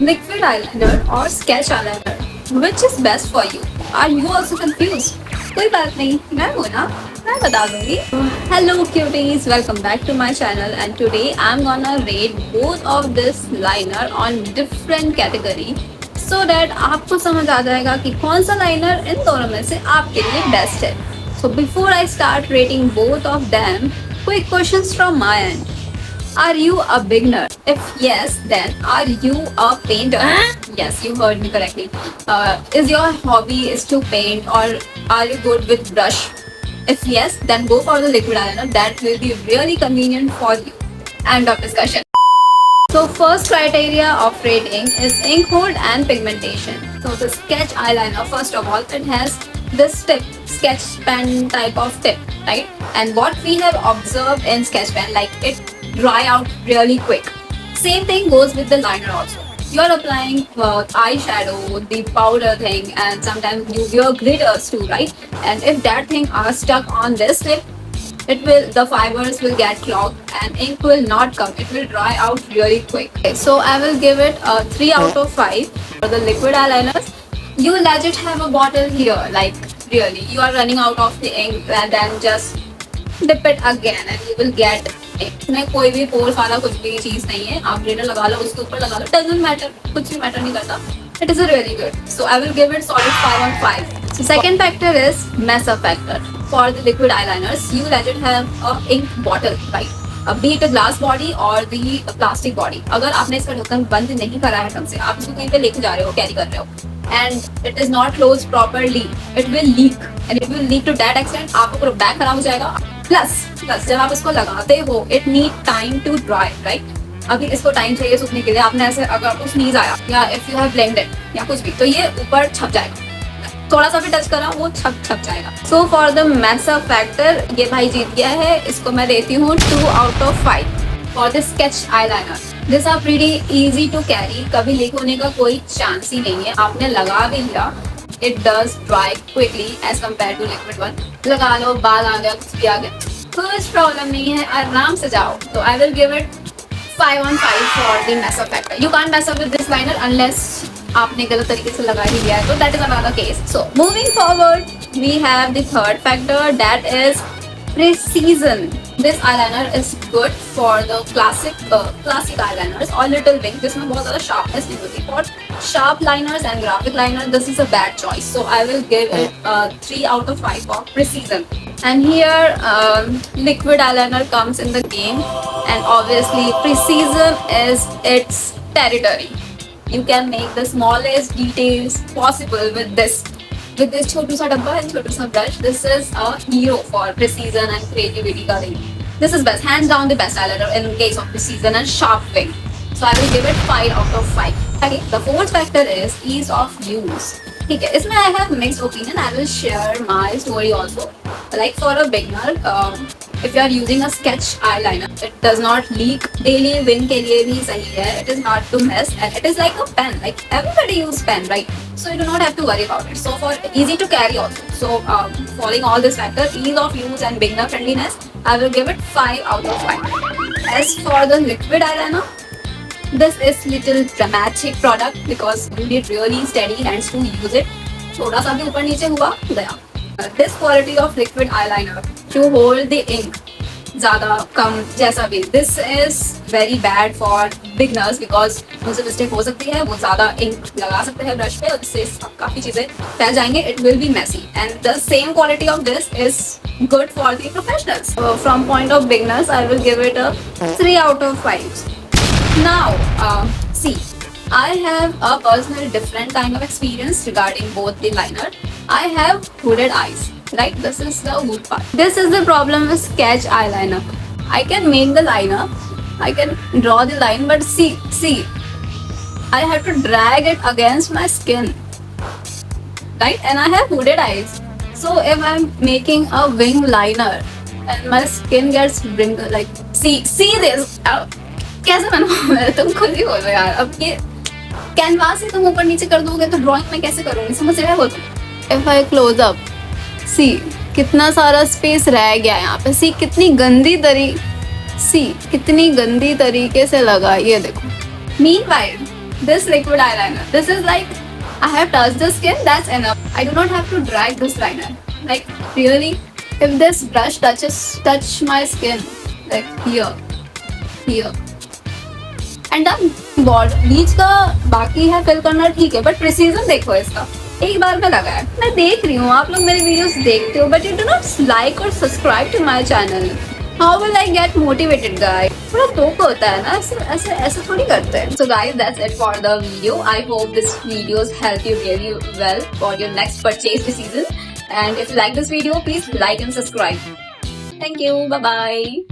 liquid eyeliner or sketch eyeliner? Which is best for you? Are you also confused? कोई बात नहीं, मैं हूँ ना, मैं बता दूंगी. Hello cuties, welcome back to my channel and today I'm gonna rate both of this liner on different category so that आपको समझ आ जाएगा कि कौन सा liner इन दोनों में से आपके लिए best है. So before I start rating both of them, quick questions from my end. Are you a beginner? If yes, then are you a painter? Yes, you heard me correctly. Is your hobby is to paint or are you good with brush? If yes, then go for the liquid eyeliner. That will be really convenient for you. End of discussion. So first criteria of rating is ink hold and pigmentation. So the sketch eyeliner, first of all, it has this tip, sketch pen type of tip, right? And what we have observed in sketch pen, like it dry out really quick. Same thing goes with the liner also. You're applying eyeshadow, the powder thing, and sometimes you wear glitters too, right? And if that thing are stuck on this tip, the fibers will get clogged and ink will not come. It will dry out really quick. Okay, so I will give it a 3 out of 5 for the liquid eyeliners. You legit have a bottle here, like really. You are running out of the ink and then just dip it again and you will get इसमें कोई भी pores वाला कुछ भी चीज नहीं है. आप ग्लिटर लगा लो, उसके ऊपर लगा लो, doesn't matter, कुछ भी मैटर नहीं करता. It is really good. So I will give it solid 5 on 5. So second factor is mess up factor. For the liquid eyeliners, you legit have a ink bottle, right? Be it a glass body or the plastic body. अगर आपने इसका ढक्कन बंद नहीं करा है ढंग से, आप इसको कहीं पे लेके जा रहे हो, कैरी कर रहे हो, and it is not closed properly, it will leak and it will leak to that extent आपका पूरा बैग खराब हो जाएगा. प्लस जब आप इसको लगाते हो, it need time to dry, right? अभी इसको टाइम चाहिए सूखने के लिए. आपने ऐसे अगर आपको स्नीज आया या इफ यू हैव ब्लेंडेड या कुछ भी, तो ये ऊपर छप जाएगा. थोड़ा सा भी टच करा वो छप जाएगा. So for the mess up factor, ये भाई जीत गया है. इसको मैं देती हूँ 2 out of 5 for the sketch eyeliner. This are pretty easy to carry. कभी लीक होने का कोई चांस ही नहीं है. आपने लगा भी लिया, it does dry quickly as compare to liquid one. लगा लो, बाल आ गया, कुछ भी आ गया, कुछ प्रॉब्लम नहीं है, आराम से जाओ. तो I will give it 5 on 5 for the mess up factor. You can't mess up with this liner unless आपने गलत तरीके से लगा ही लिया है, तो that is another case. So moving forward, we have the third factor, that is precision. This eyeliner is good for the classic eyeliners or little wing. जिसमें बहुत ज़्यादा sharpness नहीं होती. For sharp liners and graphic liner, this is a bad choice. So I will give it 3 out of 5 for precision. And here liquid eyeliner comes in the game, and obviously precision is its territory. You can make the smallest details possible with this छोटू सा डब्बा and छोटू सा brush. This is a hero for precision and creativity का thing. This is best, hands down the best eyeliner in case of precision and sharp wing. So I will give it 5 out of 5. Okay, the fourth factor is ease of use. ठीक है, इसमें I have mixed opinion. I will share my story also. Like for a beginner, if you are using a sketch eyeliner, it does not leak. Daily win के लिए भी सही है. It is not too mess and it is like a pen. Like everybody use pen, right? So you do not have to worry about it. So for easy to carry also. So following all this factor, ease of use and beginner friendliness, I will give it 5 out of 5. As for the liquid eyeliner, this is little dramatic product because you need really steady hands to use it. थोड़ा सा भी ऊपर नीचे हुआ गया. This quality of liquid eyeliner to hold the ink ज़्यादा कम जैसा भी, this is very bad for beginners because उनसे मिस्टेक हो सकती है. वो ज़्यादा इंक लगा सकते हैं ब्रश पे और इससे काफ़ी चीज़ें फैल जाएंगे. It will be messy and the same quality of this is good for the professionals. From point of beginners, I will give it a 3 out of 5. Now, see, I have a personal different kind of experience regarding both the liner. I have hooded eyes, right? This is the hood part. This is the problem with sketch eyeliner. I can make the liner, I can draw the line, but see, I have to drag it against my skin, right? And I have hooded eyes. So if I'm making a wing liner and my skin gets wrinkled, like, see this. कैसे बनाऊँ मैं? तुम खुद ही बोलो यार. अब ये canvas से तुम ऊपर नीचे कर दोगे तो ड्राइंग में कैसे करूँगी? समझ रहे हो तुम? If I close up, see कितना सारा स्पेस रह गया यहाँ पे. सी कितनी गंदी तरीके से लगा, ये देखो. Meanwhile, this liquid eyeliner. This is like, I have touched the skin, that's enough. I do not have to drag this liner. Like, really, if this brush touch my skin, like here, and done. बॉर्ड बीच का बाकी है fill करना, ठीक है, but precision देखो इसका, एक बार में लगा है. मैं देख रही हूँ आप लोग मेरी वीडियोस देखते हो, but you do not like और subscribe to my channel. How will I get motivated guys? थोड़ा तोक होता है ना, ऐसे ऐसे थोड़ी करते हैं. So guys, that's it for the video. I hope this videos help you really well for your next purchase decision. And if you like this video, please like and subscribe. Thank you. Bye bye.